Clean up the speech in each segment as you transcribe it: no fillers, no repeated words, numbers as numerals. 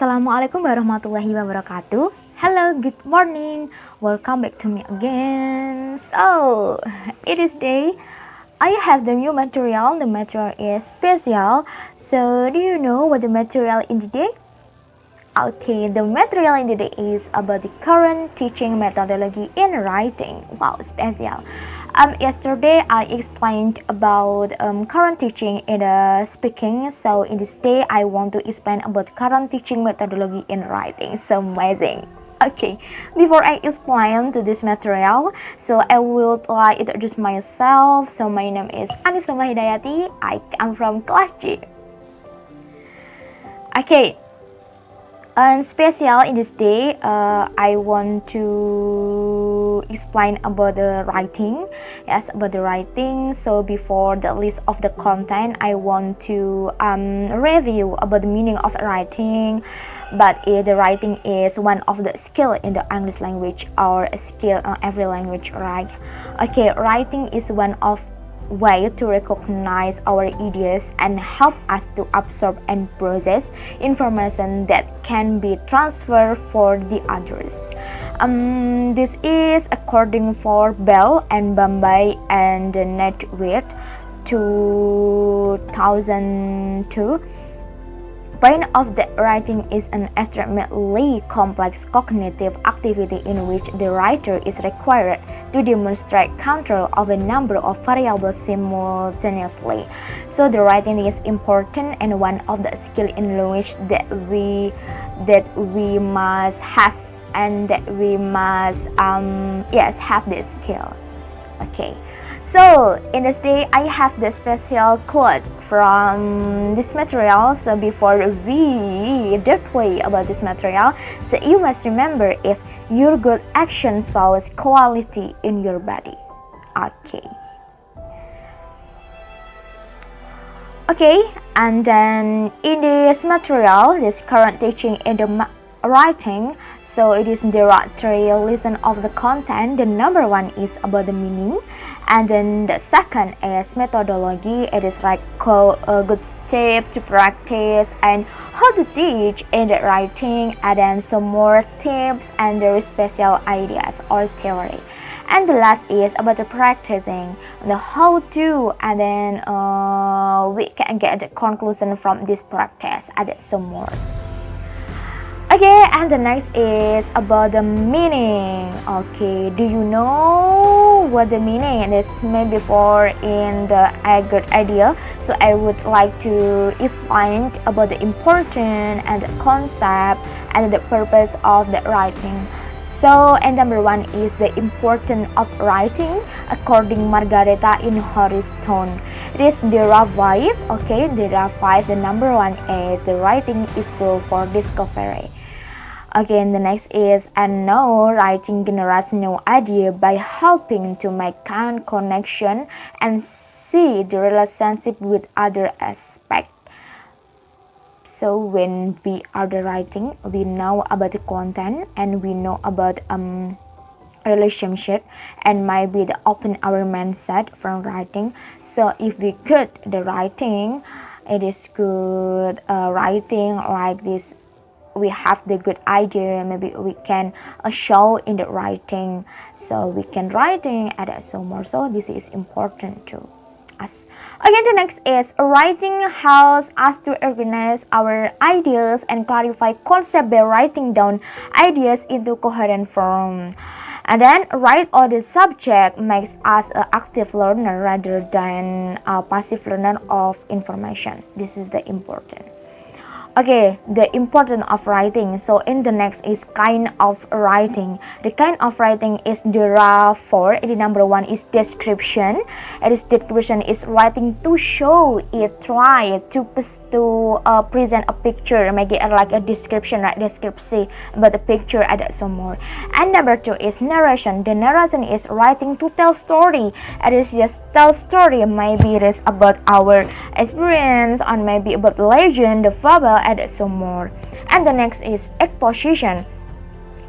Assalamualaikum warahmatullahi wabarakatuh. Hello, good morning. Welcome back to me again. So, it is day. I have the new material. The material is special. So, do you know what the material in the day? Okay, the material in the day is about the current teaching methodology in writing. Wow, special. Yesterday I explained about current teaching in the speaking. So in this day I want to explain about current teaching methodology in writing. So amazing. Okay, before I explain to this material, so I will like introduce myself. So my name is Rohmah Hidayati. I come from class G. Okay. And special in this day, I want to explain about the writing. Yes, about the writing. So before the list of the content, I want to review about the meaning of writing. But the writing is one of the skill in the English language or a skill in every language, right? Okay, writing is one of way to recognize our ideas and help us to absorb and process information that can be transferred for the others. This is according for Bell and Bombay and Netwit 2002. Point of the writing is an extremely complex cognitive activity in which the writer is required to demonstrate control of a number of variables simultaneously. So the writing is important and one of the skills in language that we must have and that we must have this skill. Okay. So, in this day, I have the special quote from this material. So, before we deeply about this material, so you must remember if your good action shows quality in your body. Okay, and then in this material, this current teaching in the writing, so it is directory listen of the content. The number one is about the meaning, and then the second is methodology. It is like a good step to practice and how to teach in the writing, and then some more tips and there is special ideas or theory. And the last is about the practicing, the how to, and then we can get the conclusion from this practice. Add some more. Okay, and the next is about the meaning. Okay, do you know what the meaning is? Maybe for in the a good idea. So I would like to explain about the important and the concept and the purpose of the writing. So, and number one is the importance of writing according Margareta in Horizon. It is derived. Okay, derived. The number one is the writing is tool for discovery. Again, the next is, and now writing generates new idea by helping to make connection and see the relationship with other aspects. So when we are the writing, we know about the content and we know about relationship and maybe the open our mindset from writing. So if we could the writing, it is good writing like this. We have the good idea, maybe we can show in the writing, so we can writing add so more. So this is important to us. Again, the next is writing helps us to organize our ideas and clarify concept by writing down ideas into coherent form. And then write all the subject makes us an active learner rather than a passive learner of information. This is the important. Okay, the importance of writing. So in the next is kind of writing. The kind of writing is derived for. The number one is description. Description is writing to show it, try to present a picture, make it like a description, right? Description, but the picture add some more. And number two is narration. The narration is writing to tell story. It is just tell story. Maybe it is about our experience, and maybe about the legend, the fable. Add some more. And the next is exposition.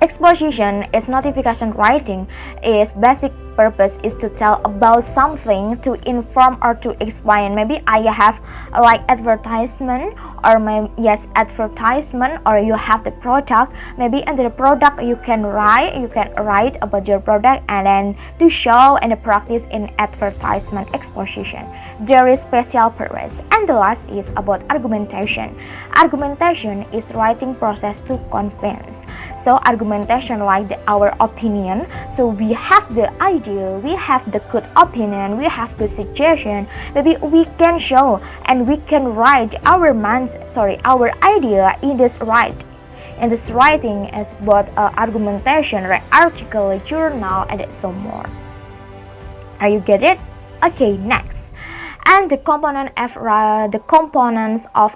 Exposition is notification writing. Its basic purpose is to tell about something, to inform or to explain. Maybe I have like advertisement, or yes, advertisement, or you have the product. Maybe under the product you can write about your product, and then to show and practice in advertisement exposition. There is special purpose. And the last is about argumentation. Argumentation is writing process to convince. So argumentation like our opinion. So we have the idea, we have the good opinion, we have the suggestion. Maybe we can show and we can write our idea in this writing. And this writing is about argumentation, like article, journal, and so more. Are you get it? Okay, next. And the components of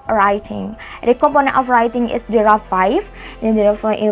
writing. The component of writing is derived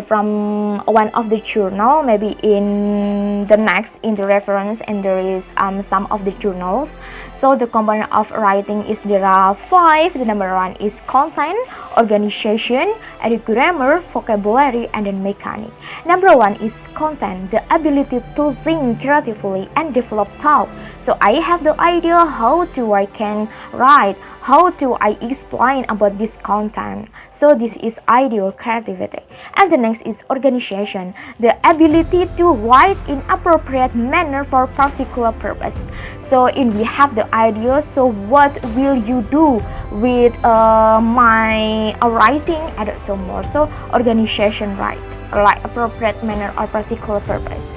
from one of the journal. Maybe in the next in the reference, and there is some of the journals. So the component of writing is derived 5. The number 1 is content, organization, and grammar, vocabulary, and then mechanic. Number 1 is content, the ability to think creatively and develop thought. So I have the idea how to I can write, how to I explain about this content. So this is ideal creativity. And the next is organization, the ability to write in appropriate manner for particular purpose. So we have the idea, so what will you do with my writing and so more. So organization, right, like appropriate manner or particular purpose.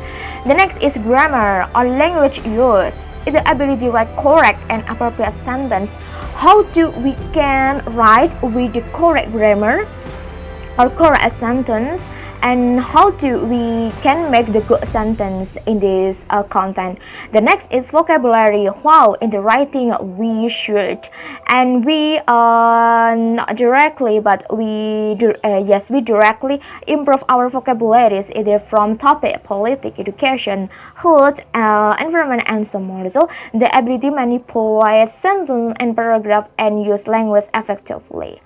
The next is grammar or language use. It's the ability to write correct and appropriate sentence. How do we can write with the correct grammar or correct sentence, and how do we can make the good sentence in this content. The next is vocabulary. Wow, in the writing we should, and we not directly, but we directly improve our vocabularies either from topic, politics, education, health, environment, and so more. So the ability to manipulate sentence and paragraph and use language effectively.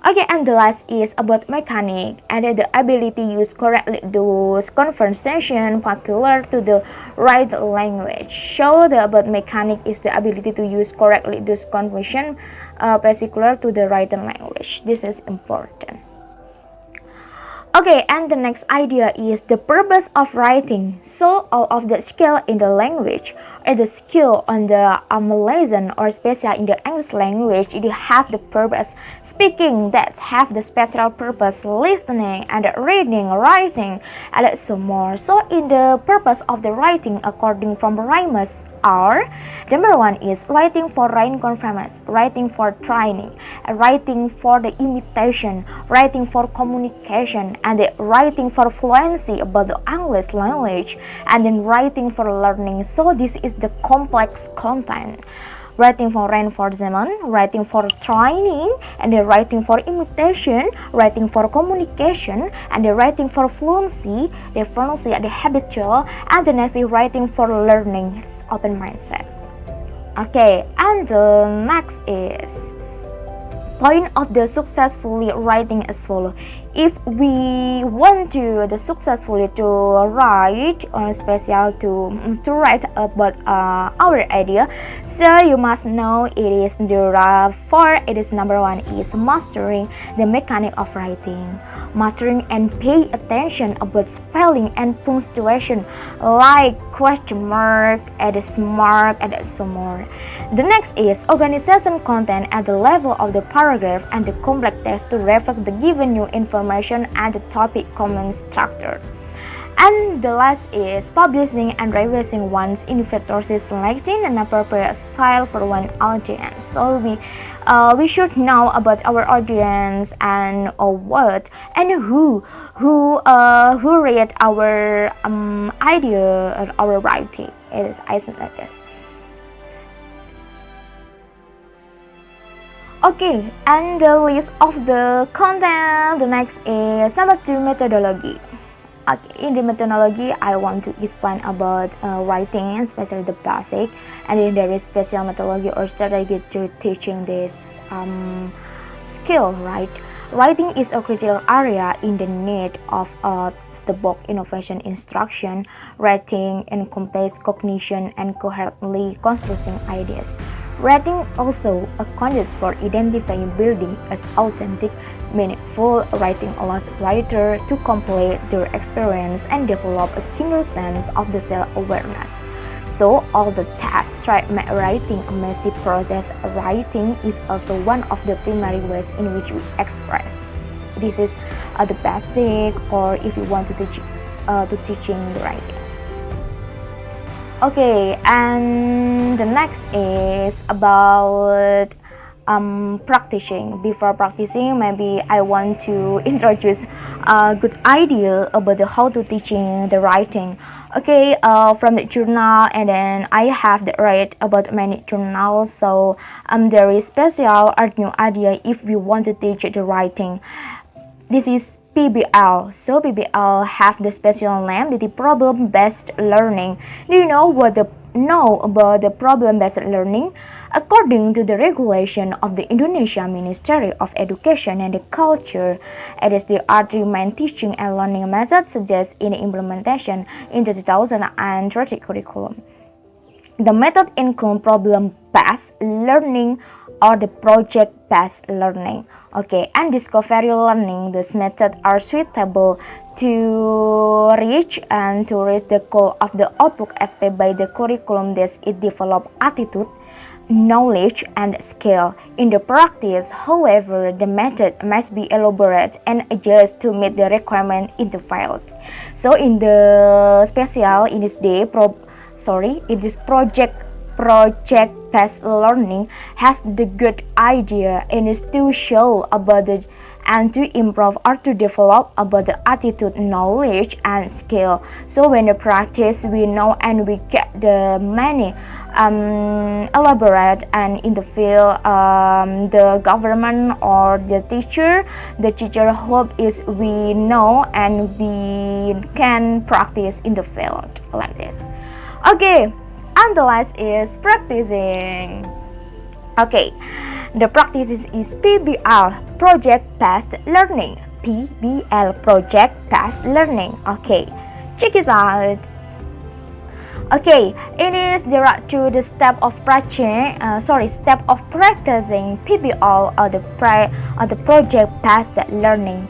Okay, and the last is about mechanic, and the ability to use correctly those conversation particular to the right language. So the about mechanic is the ability to use correctly those conversation particular to the right language. This is important. Okay, and the next idea is the purpose of writing. So all of the skill in the language, or the skill on the lesson, or special in the English language, it have the purpose. Speaking, that have the special purpose. Listening and reading, writing, and so more. So in the purpose of the writing, according from Rohmah, are number 1 is writing for reinforcement, writing for training, writing for the imitation, writing for communication, and writing for fluency about the English language, and then writing for learning. So this is the complex content. Writing for reinforcement, writing for training, and then writing for imitation, writing for communication, and then writing for fluency, the fluency and the habitual, and the next is writing for learning. It's open mindset. Okay, and the next is point of the successfully writing as follow. If we want to successfully to write, or special to write about our idea, so you must know it is the it is number 1 is mastering the mechanic of writing, mastering and pay attention about spelling and punctuation, like question mark, mark, and so more. The next is organization content at the level of the paragraph and the complex text to reflect the given new information and the topic comment structure. And the last is publishing and revising one's inventory, selecting an appropriate style for one audience. So we should know about our audience and what and who read our idea or our writing. It is, I think, like this. Okay, and the list of the content. The next is number 2, methodology. Okay, in the methodology, I want to explain about writing, especially the basic, and then there is special methodology or strategy to teaching this skill, right? Writing is a critical area in the need of out-of-the-box innovation instruction, writing, encompass cognition, and coherently constructing ideas. Writing also accounts for identifying building as authentic, meaningful. Writing allows writer to complete their experience and develop a keener sense of the self-awareness. So all the tasks try make writing a messy process. Writing is also one of the primary ways in which we express. This is the basic, or if you want to teaching the writing. Okay, and the next is about practicing. Before practicing, maybe I want to introduce a good idea about how to teaching the writing. Okay, from the journal, and then I have read about many journals, so there is special or new idea if we want to teach the writing. This is PBL. So PBL have the special name, the problem-based learning. Do you know about the problem-based learning? According to the regulation of the Indonesia Ministry of Education and Culture, it is the main teaching and learning method suggested in the implementation in the 2030 curriculum. The method includes problem-based learning or the project-based learning. Okay, and discovery learning. These methods are suitable to reach the goal of the output aspect by the curriculum that it develop attitude, knowledge, and skill. In the practice, however, the method must be elaborate and adjusted to meet the requirement in the field. So in the special in this day, project-based learning has the good idea and is to show about the and to improve or to develop about the attitude, knowledge, and skill. So when the practice, we know and we get the many elaborate, and in the field, the government or the teacher hope is we know and we can practice in the field like this. Okay, and the last is practicing. Okay, the practice is PBL, project-based learning. PBL, project-based learning. Okay, check it out. Okay, there are the step of practicing PBL or the project-based learning.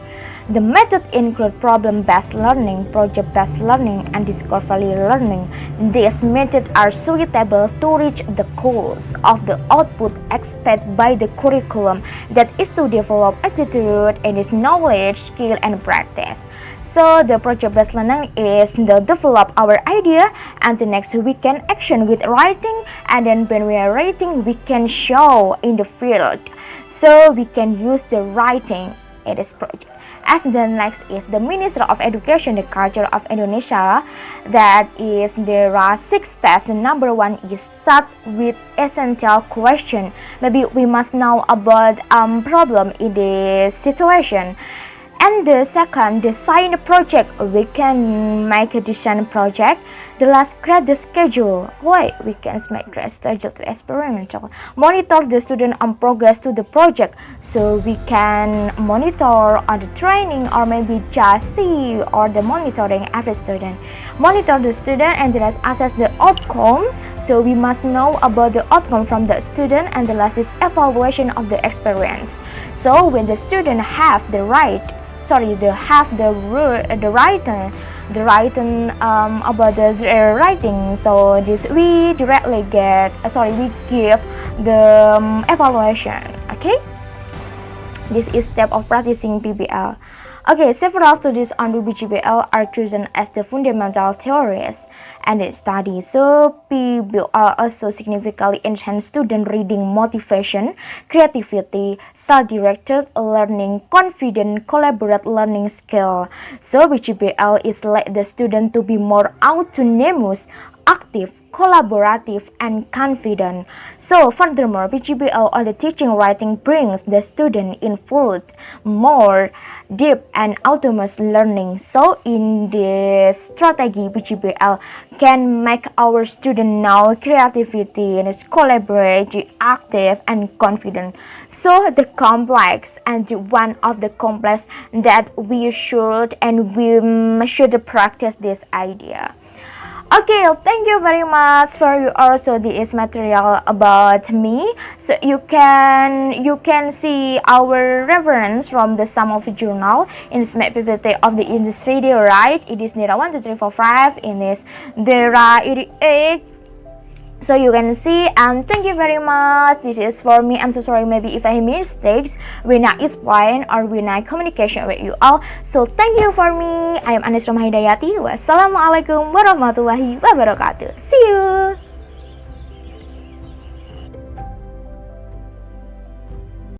The method include problem-based learning, project-based learning, and discovery learning. These methods are suitable to reach the goals of the output expected by the curriculum, that is to develop attitude and its knowledge, skill, and practice. So the project-based learning is to develop our idea, and the next we can action with writing, and then when we are writing, we can show in the field. So we can use the writing in this project. As the next is the Minister of Education and Culture of Indonesia. That is, there are 6 steps. The number 1 is start with essential question. Maybe we must know about problem in this situation. And the second, design a project. We can make a design project. The last, create the schedule. Why we can make the schedule to experimental. Monitor the student on progress to the project. So we can monitor on the training, or maybe just see or the monitoring every student. Monitor the student and then assess the outcome. So we must know about the outcome from the student, and the last is evaluation of the experience. So when the student have the writing about the writing, so this we directly we give the evaluation. Okay, this is step of practicing PBL. Okay, several studies on PBL are chosen as the fundamental theories and studies. So PBL also significantly enhance student reading motivation, creativity, self-directed learning, confident, collaborate learning skill. So PBL is let the student to be more autonomous, active, collaborative, and confident. So furthermore, PGBL or the teaching writing brings the student involved more deep and autonomous learning. So in this strategy, PGBL can make our student know creativity and is collaborative, active, and confident. So the complex and one of the complex that we should and we should practice this idea. Okay, thank you very much for you also this material about me. So you can see our reference from the sum of the journal in this PPT of the in this video, right? It is Nira 1 2 3 4 5 in this Nira 88. So you can see, and thank you very much. This is for me. I'm so sorry maybe if I made mistakes when I explain or when I communication with you all. So thank you for me. I am Rohmah Hidayati. Wassalamualaikum warahmatullahi wabarakatuh. See you.